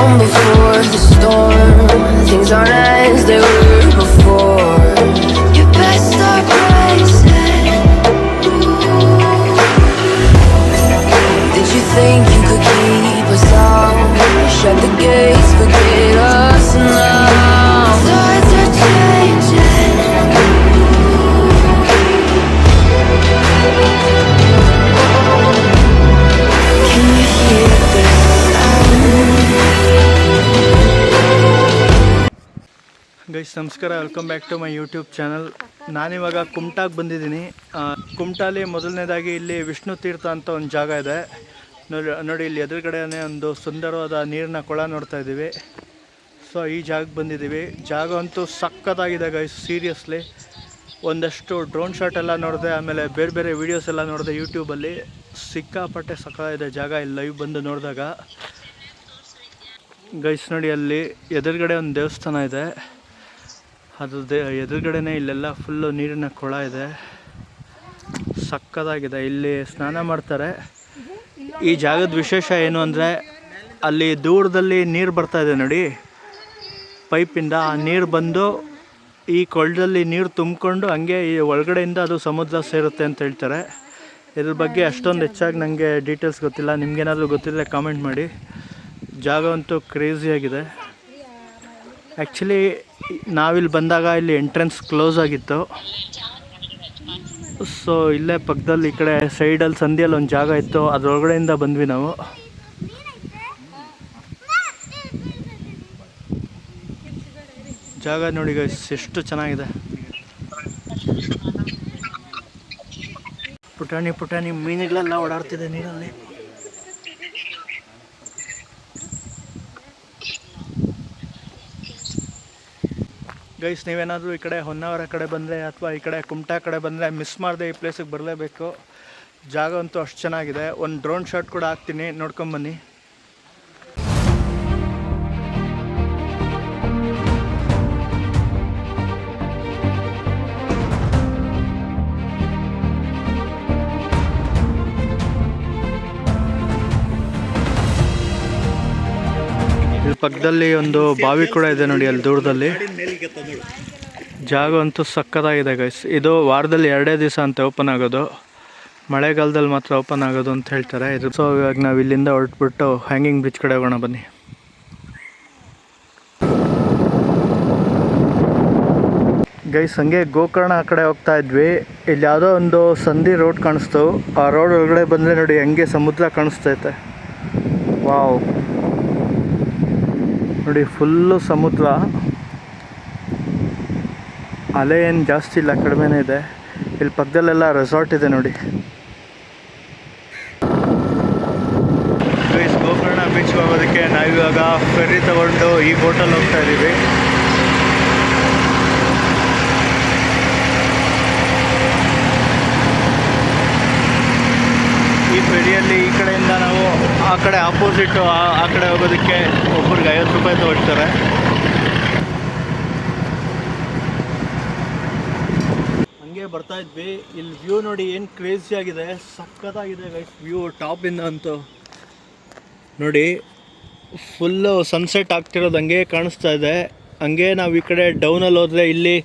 calm before the storm. Things aren't as they were before. You best start rising. Did you think you could keep us out? Shut the gates, forget us now. Tides are changing. Can you hear this sound? Guys ನಮಸ್ಕಾರ, welcome back to my YouTube channel. ನಾನಿವಾಗ ಕುಮಟಾಗೆ ಬಂದಿದ್ದೀನಿ. ಕುಮಟಾಲಿ ಮೊದಲನೇದಾಗಿ ಇಲ್ಲಿ ವಿಷ್ಣು ತೀರ್ಥ ಅಂತ ಒಂದು ಜಾಗ ಇದೆ. ನೋಡಿ ಇಲ್ಲಿ ಎದುರುಗಡೆನೇ ಒಂದು ಸುಂದರವಾದ ನೀರಿನ ಕೊಳ ನೋಡ್ತಾ ಇದ್ದೀವಿ. ಸೊ ಈ ಜಾಗಕ್ಕೆ ಬಂದಿದ್ದೀವಿ. ಜಾಗ ಅಂತೂ ಸಕ್ಕತ್ತಾಗಿದೆ ಗೈಸ್, ಸೀರಿಯಸ್ಲಿ. ಒಂದಷ್ಟು ಡ್ರೋನ್ ಶಾಟ್ ಎಲ್ಲ ನೋಡಿದೆ, ಆಮೇಲೆ ಬೇರೆ ಬೇರೆ ವೀಡಿಯೋಸ್ ಎಲ್ಲ ನೋಡಿದೆ ಯೂಟ್ಯೂಬಲ್ಲಿ. ಸಿಕ್ಕಾಪಟ್ಟೆ ಸಕ್ಕತ್ತಾಗಿದೆ ಜಾಗ ಇಲ್ಲಿ ಲೈವ್ ಬಂದು ನೋಡಿದಾಗ. ಗೈಸ್ ನೋಡಿ, ಅಲ್ಲಿ ಎದುರುಗಡೆ ಒಂದು ದೇವಸ್ಥಾನ ಇದೆ. ಅದು ಎದುರುಗಡೆನೇ ಇಲ್ಲೆಲ್ಲ ಫುಲ್ಲು ನೀರಿನ ಕೊಳ ಇದೆ, ಸಕ್ಕತ್ತಾಗಿದೆ. ಇಲ್ಲಿ ಸ್ನಾನ ಮಾಡ್ತಾರೆ. ಈ ಜಾಗದ ವಿಶೇಷ ಏನು ಅಂದರೆ, ಅಲ್ಲಿ ದೂರದಲ್ಲಿ ನೀರು ಬರ್ತಾ ಇದೆ ನೋಡಿ ಪೈಪಿಂದ. ಆ ನೀರು ಬಂದು ಈ ಕೊಳದಲ್ಲಿ ನೀರು ತುಂಬಿಕೊಂಡು ಹಂಗೆ ಈ ಒಳಗಡೆಯಿಂದ ಅದು ಸಮುದ್ರ ಸೇರುತ್ತೆ ಅಂತ ಹೇಳ್ತಾರೆ. ಇದ್ರ ಬಗ್ಗೆ ಅಷ್ಟೊಂದು ಹೆಚ್ಚಾಗಿ ನನಗೆ ಡೀಟೇಲ್ಸ್ ಗೊತ್ತಿಲ್ಲ. ನಿಮ್ಗೇನಾದರೂ ಗೊತ್ತಿದ್ದರೆ ಕಾಮೆಂಟ್ ಮಾಡಿ. ಜಾಗ ಅಂತೂ ಕ್ರೇಜಿಯಾಗಿದೆ. ಆ್ಯಕ್ಚುಲಿ ನಾವಿಲ್ಲಿ ಬಂದಾಗ ಇಲ್ಲಿ ಎಂಟ್ರೆನ್ಸ್ ಕ್ಲೋಸ್ ಆಗಿತ್ತು. ಸೊ ಇಲ್ಲೇ ಪಕ್ಕದಲ್ಲಿ ಈ ಕಡೆ ಸೈಡಲ್ಲಿ ಸಂದಿಯಲ್ಲಿ ಒಂದು ಜಾಗ ಇತ್ತು, ಅದರೊಳಗಡೆಯಿಂದ ಬಂದ್ವಿ ನಾವು. ಜಾಗ ನೋಡಿ ಗೈಸ್ ಎಷ್ಟು ಚೆನ್ನಾಗಿದೆ. ಪುಟಾಣಿ ಪುಟಾಣಿ ಮೀನುಗಳೆಲ್ಲ ಓಡಾಡ್ತಿದೆ ನೀರಲ್ಲಿ. ಗೈಸ್ ನೀವೇನಾದರೂ ಈ ಕಡೆ ಹೊನ್ನಾವರ ಕಡೆ ಬಂದರೆ ಅಥವಾ ಈ ಕಡೆ ಕುಮಟಾ ಕಡೆ ಬಂದರೆ ಮಿಸ್ ಮಾಡದೆ ಈ ಪ್ಲೇಸಿಗೆ ಬರಲೇಬೇಕು. ಜಾಗ ಅಂತೂ ಅಷ್ಟು ಚೆನ್ನಾಗಿದೆ. ಒಂದು ಡ್ರೋನ್ ಶಾಟ್ ಕೂಡ ಹಾಕ್ತೀನಿ, ನೋಡ್ಕೊಂಬನ್ನಿ. ಇಲ್ಲಿ ಪಕ್ಕದಲ್ಲಿ ಒಂದು ಬಾವಿ ಕೂಡ ಇದೆ ನೋಡಿ ಅಲ್ಲಿ ದೂರದಲ್ಲಿ. ಜಾಗ ಅಂತೂ ಸಕ್ಕತ್ತಾಗಿದೆ ಗೈಸ್. ಇದು ವಾರದಲ್ಲಿ 2 ದಿವಸ ಅಂತ ಓಪನ್ ಆಗೋದು, ಮಳೆಗಾಲದಲ್ಲಿ ಮಾತ್ರ ಓಪನ್ ಆಗೋದು ಅಂತ ಹೇಳ್ತಾರೆ ಇದು. ಸೊ ಇವಾಗ ನಾವು ಇಲ್ಲಿಂದ ಹೊರಟ್ಬಿಟ್ಟು ಹ್ಯಾಂಗಿಂಗ್ ಬ್ರಿಡ್ಜ್ ಕಡೆ ಹೋಗೋಣ ಬನ್ನಿ. ಗೈಸ್ ಹಂಗೆ ಗೋಕರ್ಣ ಆ ಕಡೆ ಹೋಗ್ತಾ ಇದ್ವಿ. ಇಲ್ಲಿ ಯಾವುದೋ ಒಂದು ಸಂಧಿ ರೋಡ್ ಕಾಣಿಸ್ತು. ಆ ರೋಡ್ ಒಳಗಡೆ ಬಂದರೆ ನೋಡಿ ಹಂಗೆ ಸಮುದ್ರ ಕಾಣಿಸ್ತೈತೆ. ವಾವ್ ನೋಡಿ, ಫುಲ್ಲು ಸಮುದ್ರ. ಅಲೆ ಏನು ಜಾಸ್ತಿ ಇಲ್ಲ, ಕಡಿಮೆನೇ ಇದೆ. ಇಲ್ಲಿ ಪಕ್ಕದಲ್ಲೆಲ್ಲ ರೆಸಾರ್ಟ್ ಇದೆ ನೋಡಿ. ಗೈಸ್ ಗೋಕರ್ಣ ಬೀಚ್ ಹೋಗೋದಕ್ಕೆ ನಾವಿವಾಗ ಫೆರ್ರಿ ತಗೊಂಡು ಈ ಬೋಟಲ್ಲಿ ಹೋಗ್ತಾ ಇದ್ದೀವಿ. ಈ ಫೆರಿಯಲ್ಲಿ ಈ ಕಡೆಯಿಂದ ನಾವು ಆ ಕಡೆ ಆಪೋಸಿಟು ಆ ಕಡೆ ಹೋಗೋದಕ್ಕೆ ಒಬ್ಬರಿಗೆ 50 ರೂಪಾಯಿ ತಗೊಳ್ತಾರೆ. ಹಂಗೆ ಬರ್ತಾ ಇದ್ವಿ. ಇಲ್ಲಿ ವ್ಯೂ ನೋಡಿ ಏನು ಕ್ರೇಜಿ ಆಗಿದೆ, ಸಕ್ಕತ್ತಾಗಿದೆ ಗೈಸ್ ವ್ಯೂ ಟಾಪಿಂದ ಅಂತೂ. ನೋಡಿ ಫುಲ್ಲು ಸನ್ಸೆಟ್ ಆಗ್ತಿರೋದು ಹಂಗೆ ಕಾಣಿಸ್ತಾ ಇದೆ. ಹಂಗೆ ನಾವು ಈ ಕಡೆ ಡೌನಲ್ಲಿ ಹೋದರೆ ಇಲ್ಲಿ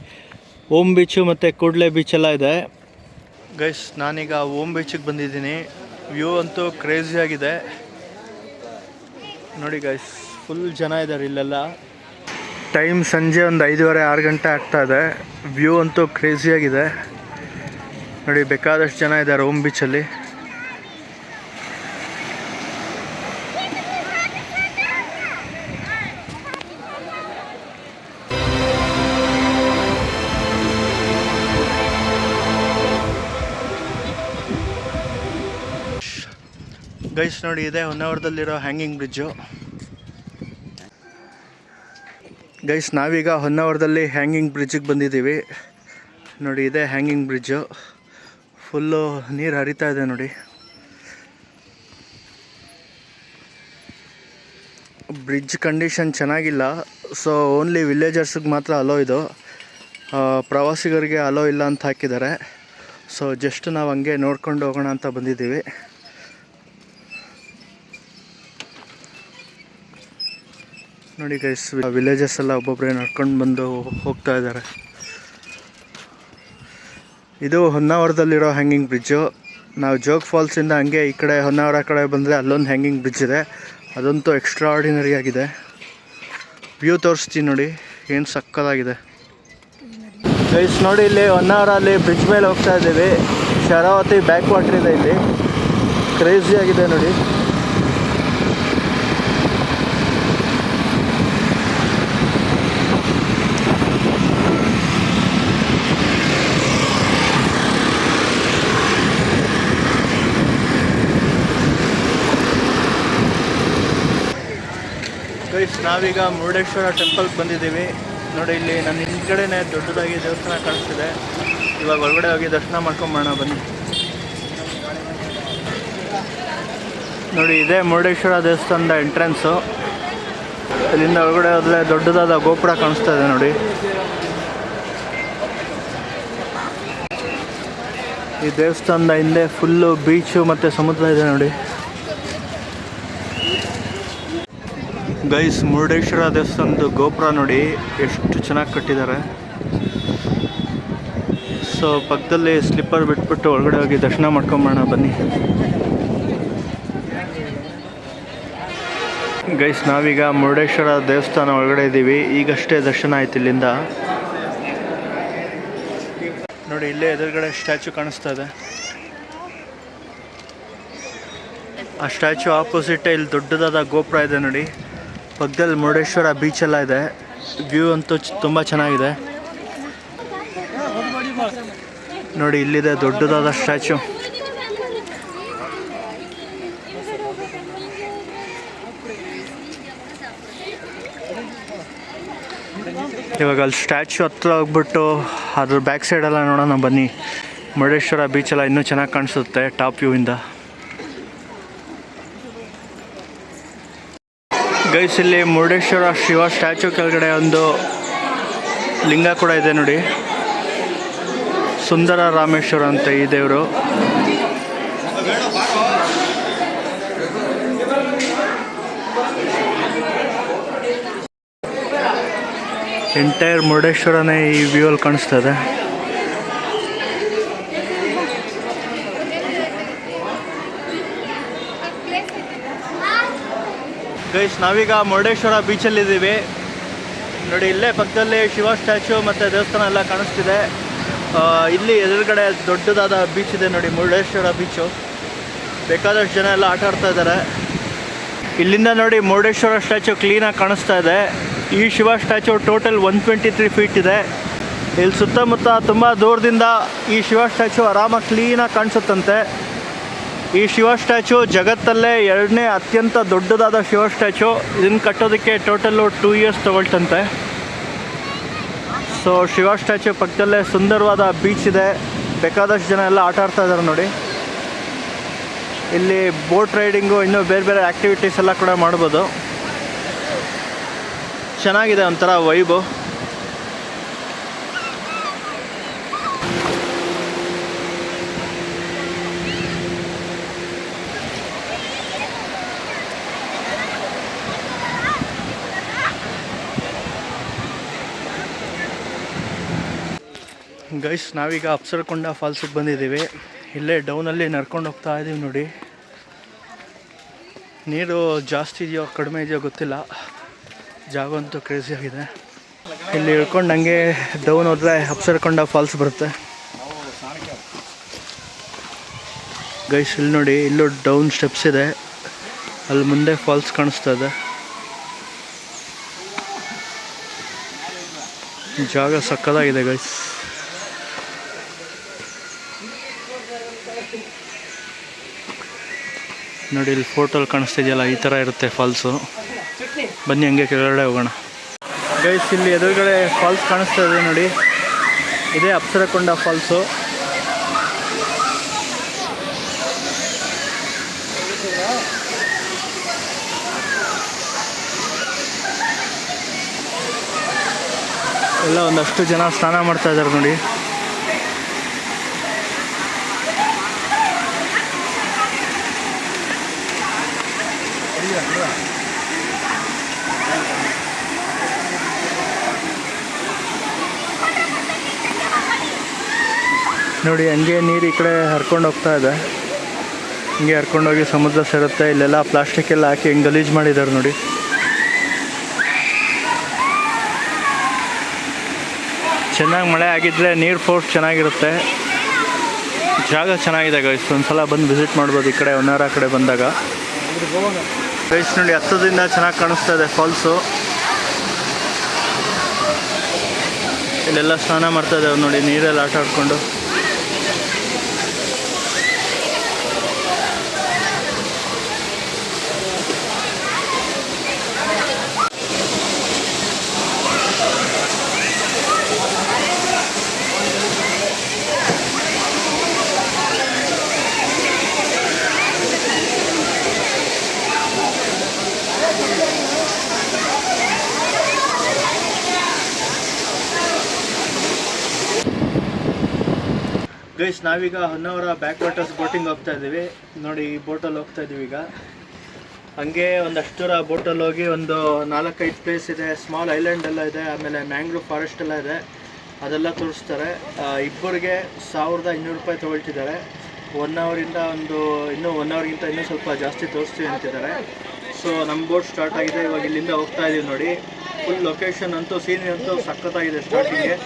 ಓಮ್ ಬೀಚು ಮತ್ತು ಕೂಡ್ಲೆ ಬೀಚೆಲ್ಲ ಇದೆ. ಗೈಸ್ ನಾನೀಗ ಓಮ್ ಬೀಚಿಗೆ ಬಂದಿದ್ದೀನಿ. ವ್ಯೂ ಅಂತೂ ಕ್ರೇಜಿಯಾಗಿದೆ ನೋಡಿ ಗೈಸ್. ಫುಲ್ ಜನ ಇದ್ದಾರೆ ಇಲ್ಲೆಲ್ಲ. ಟೈಮ್ ಸಂಜೆ ಒಂದು 5:30-6 ಗಂಟೆ ಆಗ್ತಾ ಇದೆ. ವ್ಯೂ ಅಂತೂ ಕ್ರೇಜಿಯಾಗಿದೆ ನೋಡಿ. ಬೇಕಾದಷ್ಟು ಜನ ಇದ್ದಾರೆ ಓಮ್ ಬೀಚಲ್ಲಿ. ಗೈಸ್ ನೋಡಿ, ಇದೆ ಹೊನ್ನಾವರದಲ್ಲಿರೋ ಹ್ಯಾಂಗಿಂಗ್ ಬ್ರಿಡ್ಜು. ಗೈಸ್ ನಾವೀಗ ಹೊನ್ನಾವರದಲ್ಲಿ ಹ್ಯಾಂಗಿಂಗ್ ಬ್ರಿಡ್ಜಿಗೆ ಬಂದಿದ್ದೀವಿ ನೋಡಿ. ಇದೆ ಹ್ಯಾಂಗಿಂಗ್ ಬ್ರಿಡ್ಜು. ಫುಲ್ಲು ನೀರು ಹರಿತಾ ಇದೆ ನೋಡಿ. ಬ್ರಿಡ್ಜ್ ಕಂಡೀಷನ್ ಚೆನ್ನಾಗಿಲ್ಲ. ಸೊ ಓನ್ಲಿ ವಿಲೇಜರ್ಸಿಗೆ ಮಾತ್ರ ಅಲೋ ಇದು, ಪ್ರವಾಸಿಗರಿಗೆ ಅಲೋ ಇಲ್ಲ ಅಂತ ಹಾಕಿದ್ದಾರೆ. ಸೊ ಜಸ್ಟ್ ನಾವು ಹಂಗೆ ನೋಡ್ಕೊಂಡು ಹೋಗೋಣ ಅಂತ ಬಂದಿದ್ದೀವಿ. ನೋಡಿ ಗೈಸ್, ವಿಲೇಜಸ್ ಎಲ್ಲ ಒಬ್ಬೊಬ್ಬರೇ ನಡ್ಕೊಂಡು ಬಂದು ಹೋಗ್ತಾ ಇದ್ದಾರೆ. ಇದು ಹೊನ್ನಾವರದಲ್ಲಿರೋ ಹ್ಯಾಂಗಿಂಗ್ ಬ್ರಿಡ್ಜು. ನಾವು ಜೋಗ್ ಫಾಲ್ಸಿಂದ ಹಂಗೆ ಈ ಕಡೆ ಹೊನ್ನಾವರ ಕಡೆ ಬಂದರೆ ಅಲ್ಲೊಂದು ಹ್ಯಾಂಗಿಂಗ್ ಬ್ರಿಡ್ಜ್ ಇದೆ. ಅದಂತೂ ಎಕ್ಸ್ಟ್ರಾ ಆರ್ಡಿನರಿ ಆಗಿದೆ. ವ್ಯೂ ತೋರಿಸ್ತೀನಿ ನೋಡಿ, ಏನು ಸಕ್ಕತ್ತಾಗಿದೆ. ಗೈಸ್ ನೋಡಿ, ಇಲ್ಲಿ ಹೊನ್ನಾವರಲ್ಲಿ ಬ್ರಿಡ್ಜ್ ಮೇಲೆ ಹೋಗ್ತಾ ಇದ್ದೀವಿ. ಶರಾವತಿ ಬ್ಯಾಕ್ ವಾಟರ್ ಇದೆ ಇಲ್ಲಿ, ಕ್ರೇಜಿ ಆಗಿದೆ ನೋಡಿ. ಗೈಸ್, ನಾವೀಗ ಮುರುಡೇಶ್ವರ ಟೆಂಪಲ್ಗೆ ಬಂದಿದ್ದೀವಿ. ನೋಡಿ, ಇಲ್ಲಿ ನನ್ನ ಹಿಂದ್ಗಡೆನೇ ದೊಡ್ಡದಾಗಿ ದೇವಸ್ಥಾನ ಕಾಣಿಸ್ತಿದೆ. ಇವಾಗ ಒಳಗಡೆ ಹೋಗಿ ದರ್ಶನ ಮಾಡ್ಕೊಂಬೋಣ ಬನ್ನಿ. ನೋಡಿ, ಇದೇ ಮುರುಡೇಶ್ವರ ದೇವಸ್ಥಾನದ ಎಂಟ್ರೆನ್ಸು. ಇಲ್ಲಿಂದ ಒಳಗಡೆ ಹೋದರೆ ದೊಡ್ಡದಾದ ಗೋಪುರ ಕಾಣಿಸ್ತಾ ಇದೆ ನೋಡಿ. ಈ ದೇವಸ್ಥಾನದ ಹಿಂದೆ ಫುಲ್ಲು ಬೀಚು ಮತ್ತು ಸಮುದ್ರ ಇದೆ ನೋಡಿ. ಗೈಸ್, ಮುರುಡೇಶ್ವರ ದೇವಸ್ಥಾನದ ಗೋಪುರ ನೋಡಿ ಎಷ್ಟು ಚೆನ್ನಾಗಿ ಕಟ್ಟಿದ್ದಾರೆ. ಸೊ ಪಕ್ಕದಲ್ಲಿ ಸ್ಲಿಪ್ಪರ್ ಬಿಟ್ಬಿಟ್ಟು ಒಳಗಡೆ ಹೋಗಿ ದರ್ಶನ ಮಾಡ್ಕೊಂಬೋಣ ಬನ್ನಿ. ಗೈಸ್, ನಾವೀಗ ಮುರುಡೇಶ್ವರ ದೇವಸ್ಥಾನ ಒಳಗಡೆ ಇದ್ದೀವಿ. ಈಗಷ್ಟೇ ದರ್ಶನ ಆಯ್ತು ಇಲ್ಲಿಂದ. ನೋಡಿ, ಇಲ್ಲೇ ಎದುರುಗಡೆ ಸ್ಟ್ಯಾಚು ಕಾಣಿಸ್ತಾ ಇದೆ. ಆ ಸ್ಟ್ಯಾಚು ಆಪೋಸಿಟ್ ಇಲ್ಲಿ ದೊಡ್ಡದಾದ ಗೋಪುರ ಇದೆ ನೋಡಿ. ಪಕ್ಕದಲ್ಲಿ ಮುರುಡೇಶ್ವರ ಬೀಚೆಲ್ಲ ಇದೆ. ವ್ಯೂ ಅಂತೂ ತುಂಬ ಚೆನ್ನಾಗಿದೆ ನೋಡಿ. ಇಲ್ಲಿದೆ ದೊಡ್ಡದಾದ ಸ್ಟ್ಯಾಚು. ಇವಾಗ ಅಲ್ಲಿ ಸ್ಟ್ಯಾಚು ಹತ್ರ ಹೋಗ್ಬಿಟ್ಟು ಅದ್ರ ಬ್ಯಾಕ್ ಸೈಡೆಲ್ಲ ನೋಡೋಣ ಬನ್ನಿ. ಮುರುಡೇಶ್ವರ ಬೀಚೆಲ್ಲ ಇನ್ನೂ ಚೆನ್ನಾಗಿ ಕಾಣಿಸುತ್ತೆ ಟಾಪ್ ವ್ಯೂವಿಂದ. ಗೈಸ್, ಇಲ್ಲಿ ಮುರುಡೇಶ್ವರ ಶಿವ ಸ್ಟ್ಯಾಚು ಕೆಳಗಡೆ ಒಂದು ಲಿಂಗ ಕೂಡ ಇದೆ ನೋಡಿ. ಸುಂದರ ರಾಮೇಶ್ವರ ಅಂತ ಈ ದೇವರು. ಎಂಟೈರ್ ಮುರುಡೇಶ್ವರನೇ ಈ ವ್ಯೂ ಅಲ್ಲಿ ಕಾಣಿಸ್ತಾ ಇದೆ. ಗೈಸ್, ನಾವೀಗ ಮುರುಡೇಶ್ವರ ಬೀಚಲ್ಲಿದ್ದೀವಿ ನೋಡಿ. ಇಲ್ಲೇ ಪಕ್ಕದಲ್ಲಿ ಶಿವ ಸ್ಟ್ಯಾಚು ಮತ್ತು ದೇವಸ್ಥಾನ ಎಲ್ಲ ಕಾಣಿಸ್ತಿದೆ. ಇಲ್ಲಿ ಎದುರುಗಡೆ ದೊಡ್ಡದಾದ ಬೀಚ್ ಇದೆ ನೋಡಿ, ಮುರುಡೇಶ್ವರ ಬೀಚು. ಬೇಕಾದಷ್ಟು ಜನ ಎಲ್ಲ ಆಟ ಆಡ್ತಾ ಇದ್ದಾರೆ. ಇಲ್ಲಿಂದ ನೋಡಿ ಮುರುಡೇಶ್ವರ ಸ್ಟ್ಯಾಚು ಕ್ಲೀನಾಗಿ ಕಾಣಿಸ್ತಾ ಇದೆ. ಈ ಶಿವ ಸ್ಟ್ಯಾಚು ಟೋಟಲ್ 123 ಫೀಟ್ ಇದೆ. ಇಲ್ಲಿ ಸುತ್ತಮುತ್ತ ತುಂಬ ದೂರದಿಂದ ಈ ಶಿವ ಸ್ಟ್ಯಾಚು ಆರಾಮಾಗಿ ಕ್ಲೀನಾಗಿ ಕಾಣಿಸುತ್ತಂತೆ. ಈ ಶಿವ ಸ್ಟ್ಯಾಚು ಜಗತ್ತಲ್ಲೇ 2ನೇ ಅತ್ಯಂತ ದೊಡ್ಡದಾದ ಶಿವ ಸ್ಟ್ಯಾಚು. ಇದನ್ನು ಕಟ್ಟೋದಕ್ಕೆ ಟೋಟಲ್ಲು 2 ಇಯರ್ಸ್ ತೊಗೊಳ್ತಂತೆ. ಸೊ ಶಿವ ಸ್ಟ್ಯಾಚು ಪಕ್ಕದಲ್ಲೇ ಸುಂದರವಾದ ಬೀಚ್ ಇದೆ. ಬೇಕಾದಷ್ಟು ಜನ ಎಲ್ಲ ಆಟ ಆಡ್ತಾ ಇದ್ದಾರೆ ನೋಡಿ. ಇಲ್ಲಿ ಬೋಟ್ ರೈಡಿಂಗು, ಇನ್ನೂ ಬೇರೆ ಬೇರೆ ಆ್ಯಕ್ಟಿವಿಟೀಸ್ ಎಲ್ಲ ಕೂಡ ಮಾಡ್ಬೋದು. ಚೆನ್ನಾಗಿದೆ ಒಂಥರ ವೈಬು. ಗೈಸ್, ನಾವೀಗ ಅಪ್ಸರಕೊಂಡ ಫಾಲ್ಸಿಗೆ ಬಂದಿದ್ದೀವಿ. ಇಲ್ಲೇ ಡೌನಲ್ಲಿ ನಡ್ಕೊಂಡು ಹೋಗ್ತಾ ಇದ್ದೀವಿ ನೋಡಿ. ನೀರು ಜಾಸ್ತಿ ಇದೆಯೋ ಕಡಿಮೆ ಇದೆಯೋ ಗೊತ್ತಿಲ್ಲ, ಜಾಗ ಅಂತೂ ಕ್ರೇಜಿ ಆಗಿದೆ. ಇಲ್ಲಿ ಇಳ್ಕೊಂಡು ಹಂಗೆ ಡೌನ್ ಹೋದರೆ ಅಪ್ಸರಕೊಂಡ ಫಾಲ್ಸ್ ಬರುತ್ತೆ. ಗೈಸ್, ಇಲ್ಲಿ ನೋಡಿ, ಇಲ್ಲೂ ಡೌನ್ ಸ್ಟೆಪ್ಸ್ ಇದೆ. ಅಲ್ಲಿ ಮುಂದೆ ಫಾಲ್ಸ್ ಕಾಣಿಸ್ತಾ ಇದೆ. ಜಾಗ ಸಕ್ಕತ್ತಾಗಿದೆ ಗೈಸ್. ನೋಡಿ, ಇಲ್ಲಿ ಫೋಟೋಲ್ಲಿ ಕಾಣಿಸ್ತಿದೆಯಲ್ಲ, ಈ ಥರ ಇರುತ್ತೆ ಫಾಲ್ಸು. ಬನ್ನಿ ಹಂಗೆ ಕೆಳಗಡೆ ಹೋಗೋಣ. ಗೈಸ್, ಇಲ್ಲಿ ಎದುರುಗಡೆ ಫಾಲ್ಸ್ ಕಾಣಿಸ್ತಾ ಇದೆ ನೋಡಿ. ಇದೇ ಅಪ್ಸರಕೊಂಡ ಫಾಲ್ಸು. ಎಲ್ಲ ಒಂದಷ್ಟು ಜನ ಸ್ನಾನ ಮಾಡ್ತಾ ಇದ್ದಾರೆ ನೋಡಿ. ನೋಡಿ ಹಂಗೆ ನೀರು ಈ ಕಡೆ ಹರ್ಕೊಂಡು ಹೋಗ್ತಾ ಇದೆ. ಹಿಂಗೆ ಹರ್ಕೊಂಡೋಗಿ ಸಮುದ್ರ ಸೇರುತ್ತೆ. ಇಲ್ಲೆಲ್ಲ ಪ್ಲಾಸ್ಟಿಕ್ ಎಲ್ಲ ಹಾಕಿ ಹಿಂಗೆ ಗಲೀಜು ಮಾಡಿದ್ದಾರೆ ನೋಡಿ. ಚೆನ್ನಾಗಿ ಮಳೆ ಆಗಿದ್ದರೆ ನೀರು ಫೋರ್ಸ್ ಚೆನ್ನಾಗಿರುತ್ತೆ. ಜಾಗ ಚೆನ್ನಾಗಿದೆ ಗೈಸ್, ಒಂದ್ಸಲ ಬಂದು ವಿಸಿಟ್ ಮಾಡ್ಬೋದು ಈ ಕಡೆ ಹೊನ್ನಾವರ ಕಡೆ ಬಂದಾಗ. ಗೈಸ್ ನೋಡಿ ಹತ್ತದಿಂದ ಚೆನ್ನಾಗಿ ಕಾಣಿಸ್ತಾ ಇದೆ ಫಾಲ್ಸು. ಇಲ್ಲೆಲ್ಲ ಸ್ನಾನ ಮಾಡ್ತಾ ಇದ್ದಾವೆ ನೋಡಿ, ನೀರಲ್ಲಿ ಆಟ ಆಡ್ಕೊಂಡು. ಗೈಸ್ ನಾವೀಗ ಹೊನ್ನಾವರ ಬ್ಯಾಕ್ ವಾಟರ್ಸ್ ಬೋಟಿಂಗ್ ಹೋಗ್ತಾ ಇದ್ದೀವಿ ನೋಡಿ. ಈ ಬೋಟಲ್ಲಿ ಹೋಗ್ತಾ ಇದ್ದೀವಿ ಈಗ. ಹಂಗೆ ಒಂದಷ್ಟು ದೂರ ಬೋಟಲ್ಲಿ ಹೋಗಿ ಒಂದು 4-5 ಪ್ಲೇಸ್ ಇದೆ, ಸ್ಮಾಲ್ ಐಲ್ಯಾಂಡ್ ಎಲ್ಲ ಇದೆ, ಆಮೇಲೆ ಮ್ಯಾಂಗ್ರೋವ್ ಫಾರೆಸ್ಟ್ ಎಲ್ಲ ಇದೆ, ಅದೆಲ್ಲ ತೋರಿಸ್ತಾರೆ. ಇಬ್ಬರಿಗೆ 1200 ರೂಪಾಯಿ ತೊಗೊಳ್ತಿದ್ದಾರೆ. 1 ಅವರಿಂದ ಇನ್ನೂ 1 ಅವರ್ಗಿಂತ ಇನ್ನೂ ಸ್ವಲ್ಪ ಜಾಸ್ತಿ ತೋರಿಸ್ತೀವಿ ಅಂತಿದ್ದಾರೆ. ಸೊ ನಮ್ಮ ಬೋಟ್ ಸ್ಟಾರ್ಟ್ ಆಗಿದೆ ಇವಾಗ. ಇಲ್ಲಿಂದ ಹೋಗ್ತಾ ಇದ್ದೀವಿ ನೋಡಿ. ಫುಲ್ ಲೊಕೇಶನ್ ಅಂತೂ ಸೀನರಿ ಅಂತೂ ಸಖತ್ತಾಗಿದೆ ಸ್ಟಾರ್ಟಿಂಗ್ಗೆ.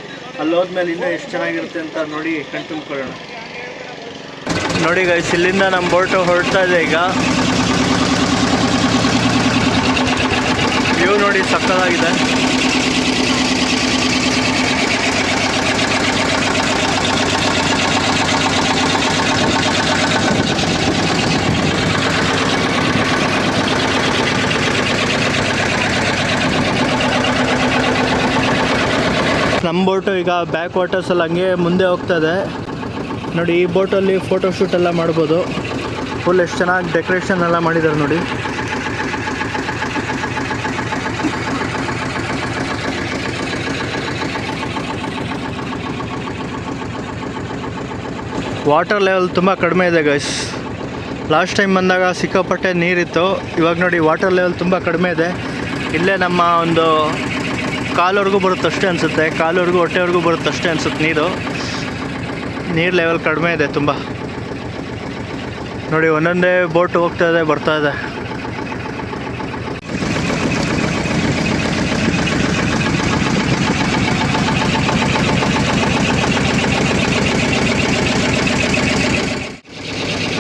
ಅಲ್ಲಿ ಹೋದ್ಮೇಲೆ ಇನ್ನೂ ಎಷ್ಟು ಚೆನ್ನಾಗಿರುತ್ತೆ ಅಂತ ನೋಡಿ ಕಣ್ತುಂಬ್ಕೊಳ್ಳೋಣ. ನೋಡಿ ಗೈಸ್ ಇಲ್ಲಿಂದ ನಮ್ಮ ಬೋಟು ಹೊರಡ್ತಾ ಇದೆ ಈಗ. ವ್ಯೂ ನೋಡಿ ಸಖತ್ತಾಗಿದೆ. ನಮ್ಮ ಬೋಟು ಈಗ ಬ್ಯಾಕ್ ವಾಟರ್ಸಲ್ಲಿ ಹಂಗೆ ಮುಂದೆ ಹೋಗ್ತದೆ ನೋಡಿ. ಈ ಬೋಟಲ್ಲಿ ಫೋಟೋಶೂಟ್ ಎಲ್ಲ ಮಾಡ್ಬೋದು. ಫುಲ್ ಎಷ್ಟು ಚೆನ್ನಾಗಿ ಡೆಕೋರೇಷನ್ ಎಲ್ಲ ಮಾಡಿದ್ದಾರೆ ನೋಡಿ. ವಾಟರ್ ಲೆವೆಲ್ ತುಂಬ ಕಡಿಮೆ ಇದೆ ಗೈಸ್. ಲಾಸ್ಟ್ ಟೈಮ್ ಬಂದಾಗ ಸಿಕ್ಕಾಪಟ್ಟೆ ನೀರಿತ್ತು. ಇವಾಗ ನೋಡಿ ವಾಟರ್ ಲೆವೆಲ್ ತುಂಬ ಕಡಿಮೆ ಇದೆ. ಇಲ್ಲೇ ನಮ್ಮ ಒಂದು ಕಾಲವರೆಗೂ ಬರುತ್ತಷ್ಟೇ ಅನಿಸುತ್ತೆ, ಕಾಲವರೆಗೂ ಹೊಟ್ಟೆವರೆಗೂ ಬರುತ್ತಷ್ಟೇ ಅನಿಸುತ್ತೆ ನೀರು ಲೆವೆಲ್ ಕಡಿಮೆ ಇದೆ ತುಂಬ ನೋಡಿ. ಒಂದೊಂದೇ ಬೋಟ್ ಹೋಗ್ತಾ ಇದೆ ಬರ್ತಾ ಇದೆ.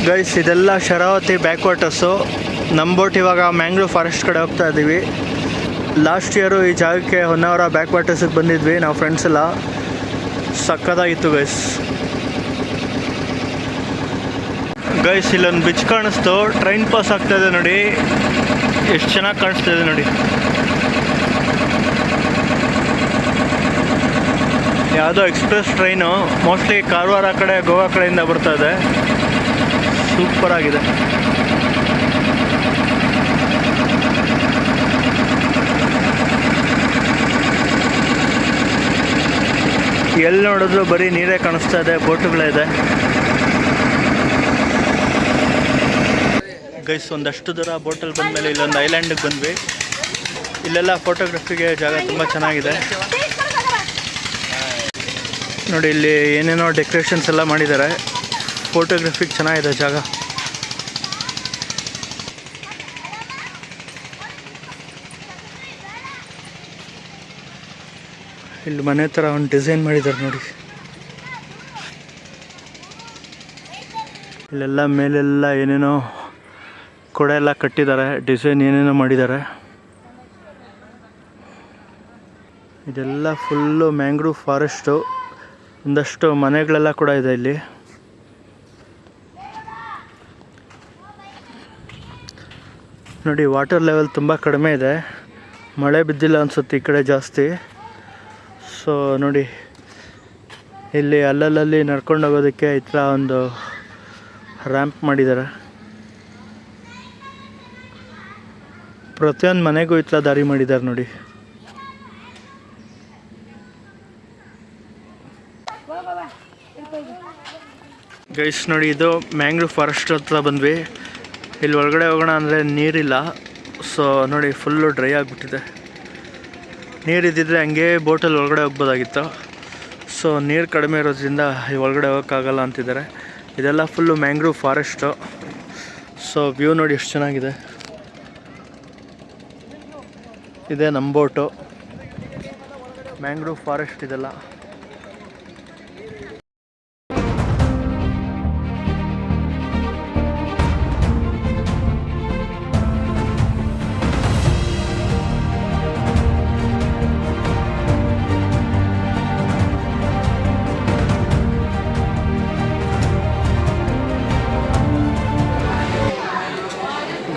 ಗೈಸ್ ಇದೆಲ್ಲ ಶರಾವತಿ ಬ್ಯಾಕ್ ವಾಟರ್ಸು. ನಮ್ಮ ಬೋಟ್ ಇವಾಗ ಮ್ಯಾಂಗ್ರೋವ್ ಫಾರೆಸ್ಟ್ ಕಡೆ ಹೋಗ್ತಾ ಇದ್ದೀವಿ. ಲಾಸ್ಟ್ ಇಯರು ಈ ಜಾಗಕ್ಕೆ ಹೊನ್ನಾವರ ಬ್ಯಾಕ್ ವಾಟರ್ಸಿಗೆ ಬಂದಿದ್ವಿ ನಾವು ಫ್ರೆಂಡ್ಸ್ ಎಲ್ಲ. ಸಕ್ಕತ್ತಾಗಿತ್ತು ಗೈಸ್ ಇಲ್ಲೊಂದು ಬಿಚ್ ಕಾಣಿಸ್ತು, ಟ್ರೈನ್ ಪಾಸ್ ಆಗ್ತಾಯಿದೆ ನೋಡಿ. ಎಷ್ಟು ಚೆನ್ನಾಗಿ ಕಾಣಿಸ್ತಾ ಇದೆ ನೋಡಿ. ಯಾವುದೋ ಎಕ್ಸ್ಪ್ರೆಸ್ ಟ್ರೈನು, ಮೋಸ್ಟ್ಲಿ ಕಾರವಾರ ಕಡೆ ಗೋವಾ ಕಡೆಯಿಂದ ಬರ್ತಾ ಇದೆ. ಸೂಪರ್ ಆಗಿದೆ. ಎಲ್ಲಿ ನೋಡಿದ್ರು ಬರೀ ನೀರೇ ಕಾಣಿಸ್ತಾ ಇದೆ, ಬೋಟುಗಳೇ ಇದೆ ಗೈಸ್. ಒಂದಷ್ಟು ದೂರ ಬೋಟಲ್ಲಿ ಬಂದಮೇಲೆ ಇಲ್ಲೊಂದು ಐಲ್ಯಾಂಡಿಗೆ ಬಂದ್ವಿ. ಇಲ್ಲೆಲ್ಲ ಫೋಟೋಗ್ರಫಿಗೆ ಜಾಗ ತುಂಬ ಚೆನ್ನಾಗಿದೆ ನೋಡಿ. ಇಲ್ಲಿ ಏನೇನೋ ಡೆಕೋರೇಷನ್ಸ್ ಎಲ್ಲ ಮಾಡಿದ್ದಾರೆ, ಫೋಟೋಗ್ರಫಿಗೆ ಚೆನ್ನಾಗಿದೆ ಜಾಗ. ಇಲ್ಲಿ ಮನೆ ಥರ ಒಂದು ಡಿಸೈನ್ ಮಾಡಿದ್ದಾರೆ ನೋಡಿ. ಇಲ್ಲೆಲ್ಲ ಮೇಲೆಲ್ಲ ಏನೇನೋ ಕೊಡೆ ಎಲ್ಲ ಕಟ್ಟಿದ್ದಾರೆ, ಡಿಸೈನ್ ಏನೇನೋ ಮಾಡಿದ್ದಾರೆ. ಇದೆಲ್ಲ ಫುಲ್ಲು ಮ್ಯಾಂಗ್ರೋವ್ ಫಾರೆಸ್ಟು. ಒಂದಷ್ಟು ಮನೆಗಳೆಲ್ಲ ಕೂಡ ಇದೆ ಇಲ್ಲಿ. ನೋಡಿ ವಾಟರ್ ಲೆವೆಲ್ ತುಂಬ ಕಡಿಮೆ ಇದೆ, ಮಳೆ ಬಿದ್ದಿಲ್ಲ ಅನಿಸುತ್ತೆ ಈ ಕಡೆ ಜಾಸ್ತಿ. ಸೊ ನೋಡಿ ಇಲ್ಲಿ ಅಲ್ಲಲ್ಲಿ ನಡ್ಕೊಂಡು ಹೋಗೋದಕ್ಕೆ ಈ ಥರ ಒಂದು ರ್ಯಾಂಪ್ ಮಾಡಿದ್ದಾರೆ. ಪ್ರತಿಯೊಂದು ಮನೆಗೂ ಈ ಥರ ದಾರಿ ಮಾಡಿದ್ದಾರೆ ನೋಡಿ. ಗೈಸ್ ನೋಡಿ ಇದು ಮ್ಯಾಂಗ್ರೋವ್ ಫಾರೆಸ್ಟ್ ಹತ್ರ ಬಂದ್ವಿ. ಇಲ್ಲಿ ಒಳಗಡೆ ಹೋಗೋಣ ಅಂದರೆ ನೀರಿಲ್ಲ. ಸೊ ನೋಡಿ ಫುಲ್ಲು ಡ್ರೈ ಆಗಿಬಿಟ್ಟಿದೆ. ನೀರಿದ್ದಿದ್ರೆ ಹಂಗೆ ಬೋಟಲ್ಲಿ ಒಳಗಡೆ ಹೋಗ್ಬೋದಾಗಿತ್ತು. ಸೊ ನೀರು ಕಡಿಮೆ ಇರೋದ್ರಿಂದ ಈ ಒಳಗಡೆ ಹೋಗೋಕ್ಕಾಗಲ್ಲ ಅಂತಿದ್ದಾರೆ. ಇದೆಲ್ಲ full mangrove forest. So view ನೋಡಿ ಎಷ್ಟು ಚೆನ್ನಾಗಿದೆ. ಇದೇ ನಮ್ಮ ಬೋಟು. ಮ್ಯಾಂಗ್ರೂವ್ ಫಾರೆಸ್ಟ್ ಇದೆಲ್ಲ.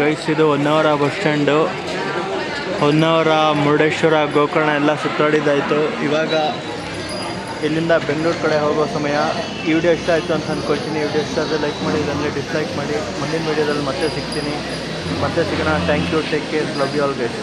ಗೈಸ್ ಇದು ಹೊನ್ನಾವರ ಬಸ್ ಸ್ಟ್ಯಾಂಡು. ಹೊನ್ನಾವರ, ಮುರುಡೇಶ್ವರ, ಗೋಕರ್ಣ ಎಲ್ಲ ಸುತ್ತಾಡಿದ್ದಾಯಿತು. ಇವಾಗ ಇಲ್ಲಿಂದ ಬೆಂಗಳೂರು ಕಡೆ ಹೋಗೋ ಸಮಯ. ಈ ವಿಡಿಯೋ ಇಷ್ಟ ಆಯಿತು ಅಂತ ಅಂದ್ಕೊಳ್ತೀನಿ. ಈ ವಿಡಿಯೋ ಇಷ್ಟ ಆದರೆ ಲೈಕ್ ಮಾಡಿ, ಇಲ್ಲಾಂದರೆ ಡಿಸ್ಲೈಕ್ ಮಾಡಿ. ಮುಂದಿನ ವೀಡಿಯೋದಲ್ಲಿ ಮತ್ತೆ ಸಿಗ್ತೀನಿ. ಮತ್ತೆ ಸಿಗೋಣ. Thank you. Take care. Love you all guys.